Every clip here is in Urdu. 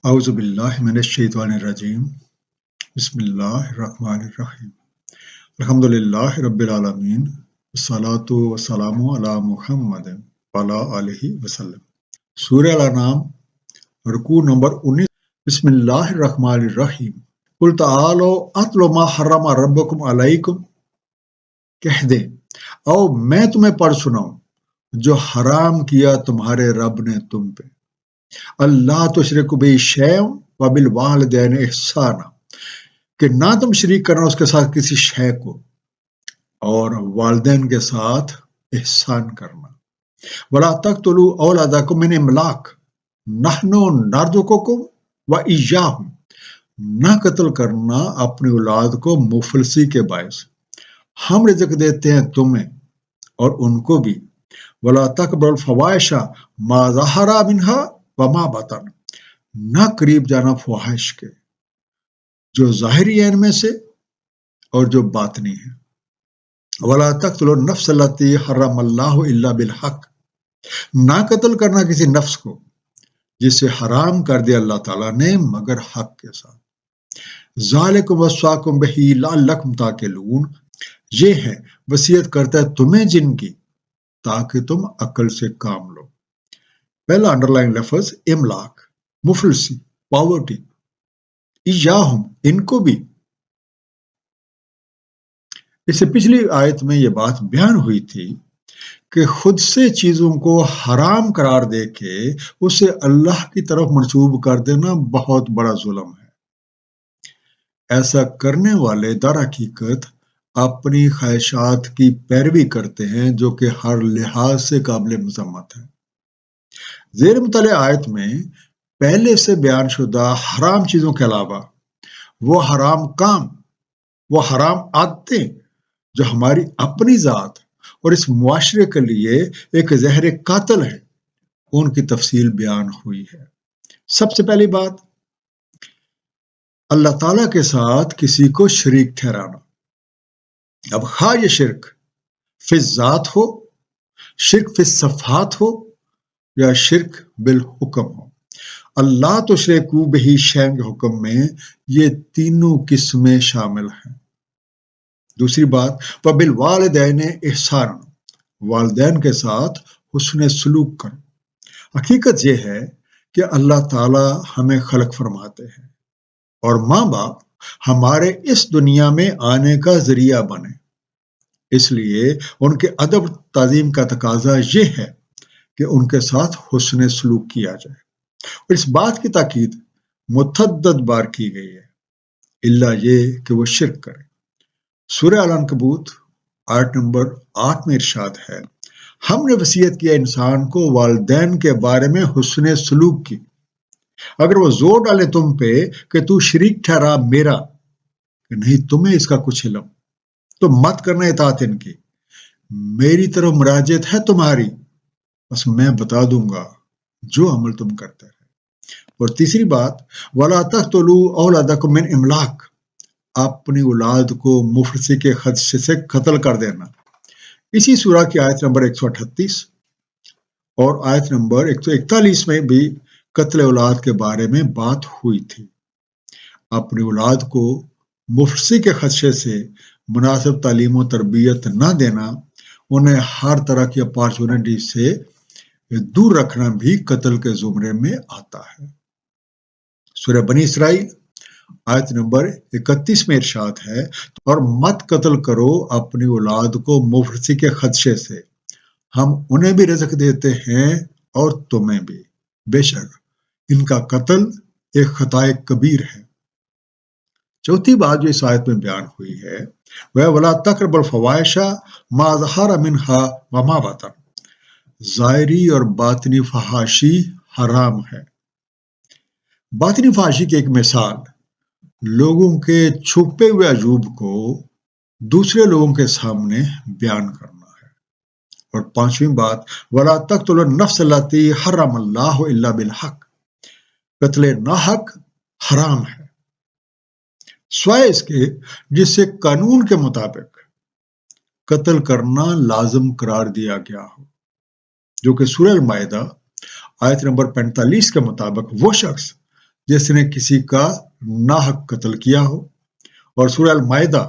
اعوذ باللہ من الشیطان الرجیم بسم اللہ الرحمن الرحیم الحمد للہ رب العالمین والصلاة والسلام علی محمد وعلی آلہ وسلم۔ سورہ الانعام رکوع نمبر 19۔ بسم اللہ الرحمن الرحیم قل تعالوا اتل ما حرم ربکم علیکم، کہہ دیں او میں تمہیں پڑھ سناؤں جو حرام کیا تمہارے رب نے تم پہ۔ اللہ تشرک بہ شیئا وبالوالدین احسانا، کہ نہ تم شریک کرنا اس کے ساتھ کسی شے کو، اور والدین کے ساتھ احسان کرنا۔ ولا تقتلوا اولادکم من املاق نحن نرزقکم وایاہم، نہ قتل کرنا اپنی اولاد کو مفلسی کے باعث، ہم رزق دیتے ہیں تمہیں اور ان کو بھی۔ ولا تقربوا الفواحش ما ظہر منہا وما بطن، نہ قریب جانا فواحش کے جو ظاہری ہیں ان میں سے اور جو باطنی ہیں۔ ولا تقتلوا النفس التي حرم اللہ الا بالحق، نہ قتل کرنا کسی نفس کو جسے حرام کر دیا اللہ تعالیٰ نے مگر حق کے ساتھ۔ ذالکم وصاکم بہ لعلکم تعقلون، یہ ہے وصیت کرتا ہے تمہیں جن کی تاکہ تم عقل سے کام لو۔ پہلا انڈر لائن لفظ املاک، مفلسی، پاورٹی، ایاہم، ان کو بھی۔ اس سے پچھلی آیت میں یہ بات بیان ہوئی تھی کہ خود سے چیزوں کو حرام قرار دے کے اسے اللہ کی طرف منسوب کر دینا بہت بڑا ظلم ہے۔ ایسا کرنے والے در حقیقت اپنی خواہشات کی پیروی کرتے ہیں جو کہ ہر لحاظ سے قابل مذمت ہے۔ زیر مطلع آیت میں پہلے سے بیان شدہ حرام چیزوں کے علاوہ وہ حرام کام، وہ حرام عادتیں جو ہماری اپنی ذات اور اس معاشرے کے لیے ایک زہر قاتل ہے، ان کی تفصیل بیان ہوئی ہے۔ سب سے پہلی بات، اللہ تعالیٰ کے ساتھ کسی کو شریک ٹھہرانا۔ اب خواہ یہ شرک فی الذات ہو، شرک فی الصفات ہو، یا شرک بالحکم ہو۔ اللہ تشرکوا بہ شیئا کے حکم میں یہ تینوں قسمیں شامل ہیں۔ دوسری بات، وبالوالدین احسانا، والدین کے ساتھ حسن سلوک کرو۔ حقیقت یہ ہے کہ اللہ تعالی ہمیں خلق فرماتے ہیں اور ماں باپ ہمارے اس دنیا میں آنے کا ذریعہ بنے، اس لیے ان کے ادب تعظیم کا تقاضا یہ ہے کہ ان کے ساتھ حسن سلوک کیا جائے، اور اس بات کی تاکید متعدد بار کی گئی ہے، الا یہ کہ وہ شرک کرے۔ سورہ العنکبوت آیت نمبر 8 میں ارشاد ہے، ہم نے وصیت کیا انسان کو والدین کے بارے میں حسن سلوک کی، اگر وہ زور ڈالے تم پہ کہ تو شریک ٹھہرا میرا، کہ نہیں تمہیں اس کا کچھ علم، تو مت کرنا اطاعت ان کی، میری طرف مراجعت ہے تمہاری، بس میں بتا دوں گا جو عمل تم کرتے رہے۔ اور تیسری بات، وَلَا تَقْتُلُوا أَوْلَادَكُم مِّنْ إِمْلَاقٍ، اپنی اولاد کو مفلسی کے خدشے سے قتل کر دینا۔ اسی سورہ کی آیت نمبر 138 اور آیت نمبر 141 میں بھی قتل اولاد کے بارے میں بات ہوئی تھی۔ اپنی اولاد کو مفلسی کے خدشے سے مناسب تعلیم و تربیت نہ دینا، انہیں ہر طرح کی اپارچونٹی سے دور رکھنا بھی قتل کے زمرے میں آتا ہے۔ سورہ بنی اسرائیل آیت نمبر 31 میں ارشاد ہے، اور مت قتل کرو اپنی اولاد کو مفلسی کے خدشے سے، ہم انہیں بھی رزق دیتے ہیں اور تمہیں بھی، بے شک ان کا قتل ایک خطائے کبیر ہے۔ چوتھی بات جو اس آیت میں بیان ہوئی ہے وہ وَلَا تَقْرَبُوا الْفَوَاحِشَ مَا ظَهَرَ مِنْهَا وَمَا بَطَنَ، ظاہری اور باطنی فحاشی حرام ہے۔ باطنی فحاشی کی ایک مثال لوگوں کے چھپے ہوئے عیوب کو دوسرے لوگوں کے سامنے بیان کرنا ہے۔ اور پانچویں بات، وَلَا تَقْتُلُوا النَّفْسَ الَّتِي حَرَّمَ اللَّهُ إِلَّا بِالْحَقِّ، قتل ناحق حرام ہے سوائے اس کے جسے قانون کے مطابق قتل کرنا لازم قرار دیا گیا ہو، جو کہ سورہ المائدہ آیت نمبر 45 کے مطابق وہ شخص جس نے کسی کا ناحق قتل کیا ہو۔ اور سورہ المائدہ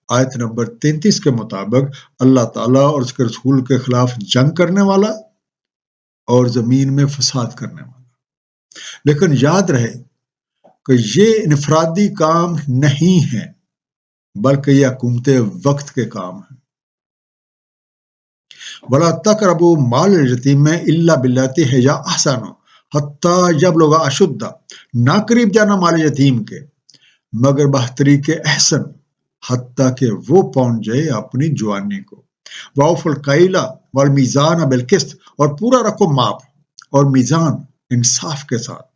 آیت نمبر 33 کے مطابق اللہ تعالیٰ اور اس کے رسول کے خلاف جنگ کرنے والا اور زمین میں فساد کرنے والا۔ لیکن یاد رہے کہ یہ انفرادی کام نہیں ہے، بلکہ یہ حکومت وقت کے کام ہیں۔ وَلَا تَقْرَبُوا مَالَ الْيَتِيمِ إِلَّا بِالَّتِي هِيَ أَحْسَنُ حَتَّىٰ يَبْلُغَ أَشُدَّهُ، نہ قریب جانا مال یتیم کے مگر بطریق احسن، حتیٰ کہ وہ پہنچ جائے اپنی جوانی کو۔ وَأَوْفُوا الْكَيْلَ وَالْمِيزَانَ بِالْقِسْطِ، اور پورا رکھو ماپ اور میزان انصاف کے ساتھ۔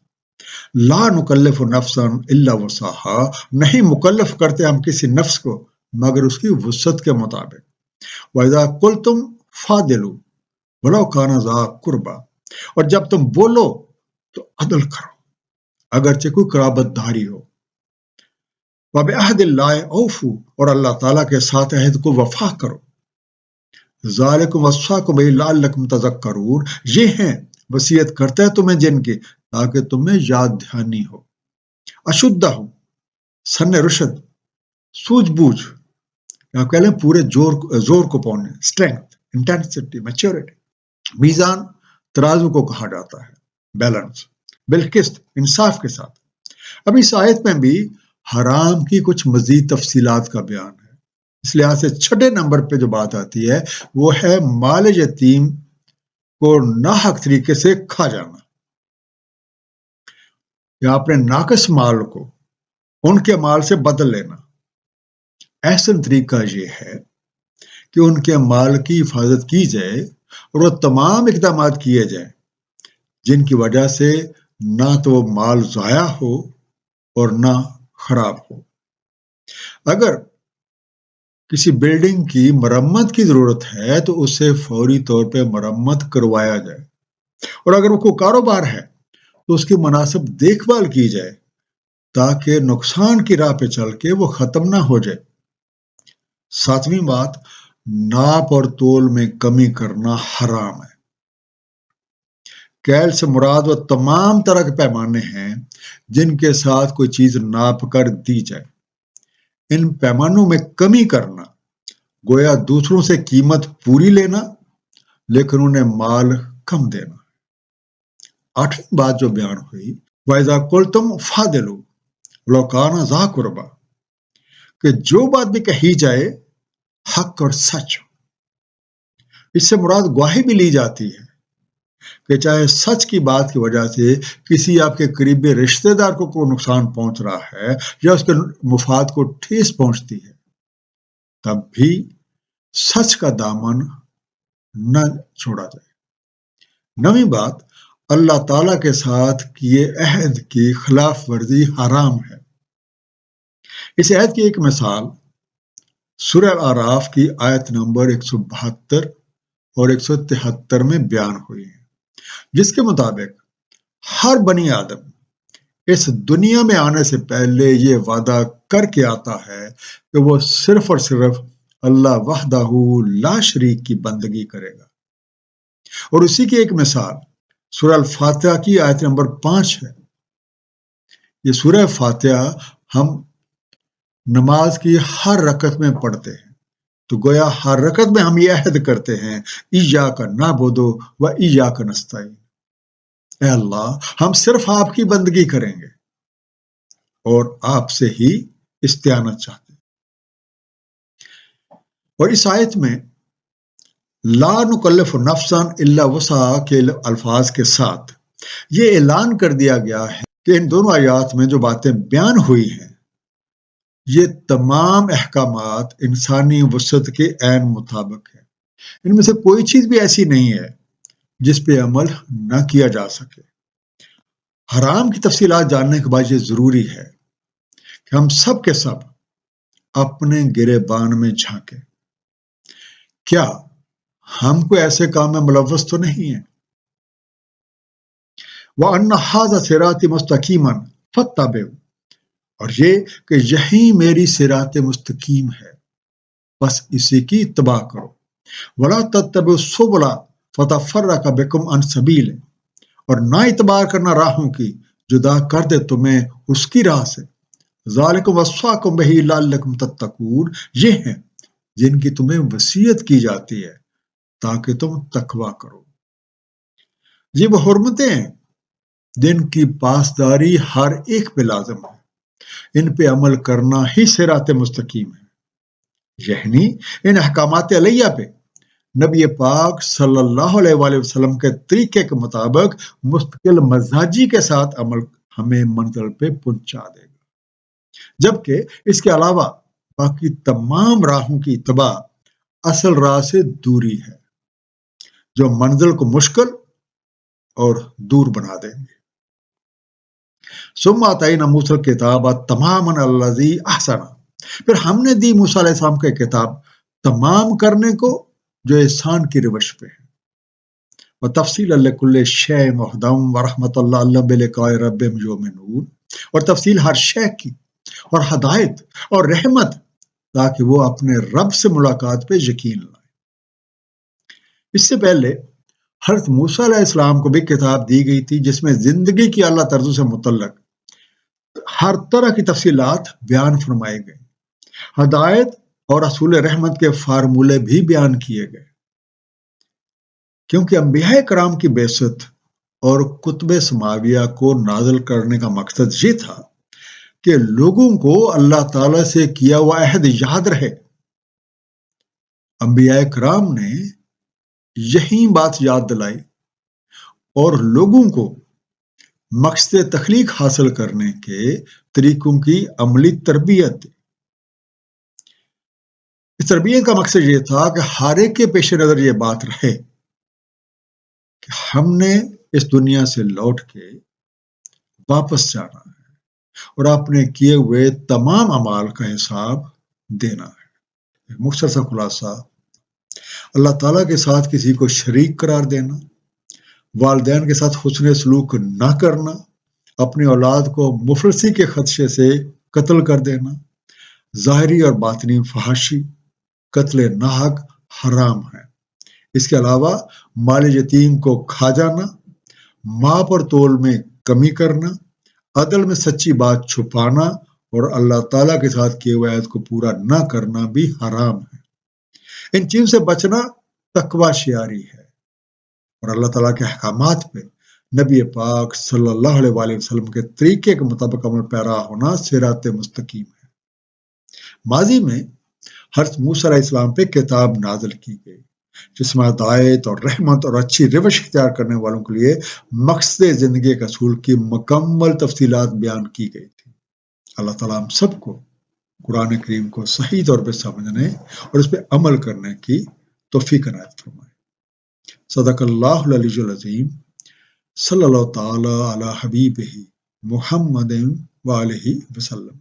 لا نکلف نفسا الا وسعها، نہیں مکلف کرتے ہم کسی نفس کو مگر اس کی وسعت کے مطابق۔ وَإِذَا قُلْتُمْ فَاعْدِلُوا وَلَوْ كَانَ ذَا قُرْبَىٰ، اور جب تم بولو تو عدل کرو اگرچہ کوئی قرابت داری ہو۔ وَبِعَهْدِ اللَّهِ أَوْفُوا، اور اللہ تعالیٰ کے ساتھ عہد کو وفا کرو۔ ذَلِكُمْ وَصَّاكُم بِهِ لَعَلَّكُمْ تَذَكَّرُونَ، یہ ہیں وصیت کرتا ہے تمہیں جن کی، تاکہ تمہیں یاد دہانی ہو۔ اشدہ، سن رشد، سوجھ بوجھ، یا کہہ لیں پورے زور کو پانے، اسٹرینتھ، انٹینسٹی، میچورٹی۔ میزان ترازو کو کہا جاتا ہے، بیلنس، بالقسط، انصاف کے ساتھ۔ اب اس آیت میں بھی حرام کی کچھ مزید تفصیلات کا بیان ہے، اس لحاظ سے چھٹے نمبر پہ جو بات آتی ہے وہ ہے مال یتیم کو ناحق طریقے سے کھا جانا، یا اپنے ناقص مال کو ان کے مال سے بدل لینا۔ احسن طریقہ یہ ہے کہ ان کے مال کی حفاظت کی جائے اور وہ تمام اقدامات کیے جائیں جن کی وجہ سے نہ تو وہ مال ضائع ہو اور نہ خراب ہو۔ اگر کسی بلڈنگ کی مرمت کی ضرورت ہے تو اسے فوری طور پہ مرمت کروایا جائے، اور اگر وہ کوئی کاروبار ہے تو اس کی مناسب دیکھ بھال کی جائے تاکہ نقصان کی راہ پہ چل کے وہ ختم نہ ہو جائے۔ ساتویں بات، ناپ اور تول میں کمی کرنا حرام ہے۔ کیل سے مراد وہ تمام طرح کے پیمانے ہیں جن کے ساتھ کوئی چیز ناپ کر دی جائے۔ ان پیمانوں میں کمی کرنا گویا دوسروں سے قیمت پوری لینا لیکن انہیں مال کم دینا۔ آٹھویں بات جو بیان ہوئی، وَإِذَا قُلْتُمْ فَاعْدِلُوا وَلَوْ كَانَ ذَا قُرْبَىٰ، کہ جو بات بھی کہی جائے حق اور سچ، اس سے مراد گواہی بھی لی جاتی ہے کہ چاہے سچ کی بات کی وجہ سے کسی آپ کے قریبی رشتہ دار کو کوئی نقصان پہنچ رہا ہے یا اس کے مفاد کو ٹھیس پہنچتی ہے، تب بھی سچ کا دامن نہ چھوڑا جائے۔ نویں بات، اللہ تعالیٰ کے ساتھ کیے عہد کی خلاف ورزی حرام ہے۔ اس عہد کی ایک مثال سورہ الاعراف کی آیت نمبر 172 اور 173 میں بیان ہوئی ہے، جس کے مطابق ہر بنی آدم اس دنیا میں آنے سے پہلے یہ وعدہ کر کے آتا ہے کہ وہ صرف اور صرف اللہ وحدہ لا شریک کی بندگی کرے گا۔ اور اسی کی ایک مثال سورہ الفاتحہ کی آیت نمبر 5 ہے۔ یہ سورہ فاتحہ ہم نماز کی ہر رکعت میں پڑھتے ہیں، تو گویا ہر رکعت میں ہم یہ عہد کرتے ہیں ایاک نعبد و ایاک نستعین، اے اللہ ہم صرف آپ کی بندگی کریں گے اور آپ سے ہی استعانت چاہتے ہیں۔ اور اس آیت میں لا نکلف نفسا الا وسعها کے الفاظ کے ساتھ یہ اعلان کر دیا گیا ہے کہ ان دونوں آیات میں جو باتیں بیان ہوئی ہیں یہ تمام احکامات انسانی وسعت کے عین مطابق ہیں۔ ان میں سے کوئی چیز بھی ایسی نہیں ہے جس پہ عمل نہ کیا جا سکے۔ حرام کی تفصیلات جاننے کے بعد یہ ضروری ہے کہ ہم سب کے سب اپنے گریبان میں جھانکیں، کیا ہم کوئی ایسے کام میں ملوث تو نہیں ہیں؟ وَأَنَّ هَذَا صِرَاطِي مُسْتَقِيمًا فَاتَّبِعُوهُ، اور یہ کہ یہی میری صراط مستقیم ہے بس اسی کی اتباع کرو۔ وَلَا تَتَّبِعُوا السُّبُلَ فَتَفَرَّقَ بِكُمْ عَنْ سَبِيلِهِ، اور نہ اتباع کرنا راہوں کی جدا کر دے تمہیں اس کی راہ سے۔ ذالکم وصاکم بہ لعلکم تتقون، یہ ہیں جن کی تمہیں وصیت کی جاتی ہے تاکہ تم تقوی کرو۔ یہ وہ حرمتیں ہیں جن کی پاسداری ہر ایک پہ لازم ہے، ان پہ عمل کرنا ہی صراط مستقیم ہے۔ یعنی ان احکامات علیہ پہ نبی پاک صلی اللہ علیہ وآلہ وسلم کے طریقے کے مطابق مستقل مزاجی کے ساتھ عمل ہمیں منزل پہ پہنچا دے گا، جبکہ اس کے علاوہ باقی تمام راہوں کی اتباع اصل راہ سے دوری ہے جو منزل کو مشکل اور دور بنا دیں گے۔ ثم آتینا موسیٰ الکتاب تماما الذی احسن، پھر ہم نے دی موسیٰ علیہ السلام کے کتاب تمام کرنے کو جو احسان کی روش پہ ہے، وتفصیلا لکل شیء وہدی ورحمۃ لعلہم بلقاء ربہم یؤمنون، اور تفصیل ہر شے کی اور ہدایت اور رحمت تاکہ وہ اپنے رب سے ملاقات پہ یقین لائیں۔ اس سے پہلے حضرت موسیٰ علیہ السلام کو بھی کتاب دی گئی تھی جس میں زندگی کی اعلیٰ طرزوں سے متعلق ہر طرح کی تفصیلات بیان فرمائے گئے، ہدایت اور رسول رحمت کے فارمولے بھی بیان کیے گئے، کیونکہ انبیاء کرام کی بعثت اور کتب سماویہ کو نازل کرنے کا مقصد یہ تھا کہ لوگوں کو اللہ تعالیٰ سے کیا ہوا عہد یاد رہے۔ انبیاء کرام نے یہی بات یاد دلائی اور لوگوں کو مقصد تخلیق حاصل کرنے کے طریقوں کی عملی تربیت دی۔ اس تربیت کا مقصد یہ تھا کہ ہر ایک کے پیش نظر یہ بات رہے کہ ہم نے اس دنیا سے لوٹ کے واپس جانا ہے اور اپنے کیے ہوئے تمام اعمال کا حساب دینا ہے۔ مختصر سا خلاصہ، اللہ تعالیٰ کے ساتھ کسی کو شریک قرار دینا، والدین کے ساتھ حسن سلوک نہ کرنا، اپنی اولاد کو مفلسی کے خدشے سے قتل کر دینا، ظاہری اور باطنی فحاشی، قتل ناحق حرام ہے۔ اس کے علاوہ مال یتیم کو کھا جانا، ماپ اور تول میں کمی کرنا، عدل میں سچی بات چھپانا اور اللہ تعالیٰ کے ساتھ کیے ہوئے عہد کو پورا نہ کرنا بھی حرام ہے۔ ان چیزوں سے بچنا تقوی شعاری ہے اور اللہ تعالیٰ کے احکامات پہ نبی پاک صلی اللہ علیہ وآلہ وسلم کے طریقے کے مطابق عمل پیرا ہونا صراط مستقیم ہے۔ ماضی میں حضرت موسیٰ علیہ السلام پہ کتاب نازل کی گئی جس میں ہدایت اور رحمت اور اچھی روش اختیار کرنے والوں کے لیے مقصد زندگی کے اصول کی مکمل تفصیلات بیان کی گئی تھی۔ اللہ تعالیٰ ہم سب کو قرآن کریم کو صحیح طور پہ سمجھنے اور اس پہ عمل کرنے کی توفیق عنایت فرمائے۔ صدق اللہ العلی العظیم، صلی اللہ تعالی علی حبیبہ محمد وآلہ وسلم۔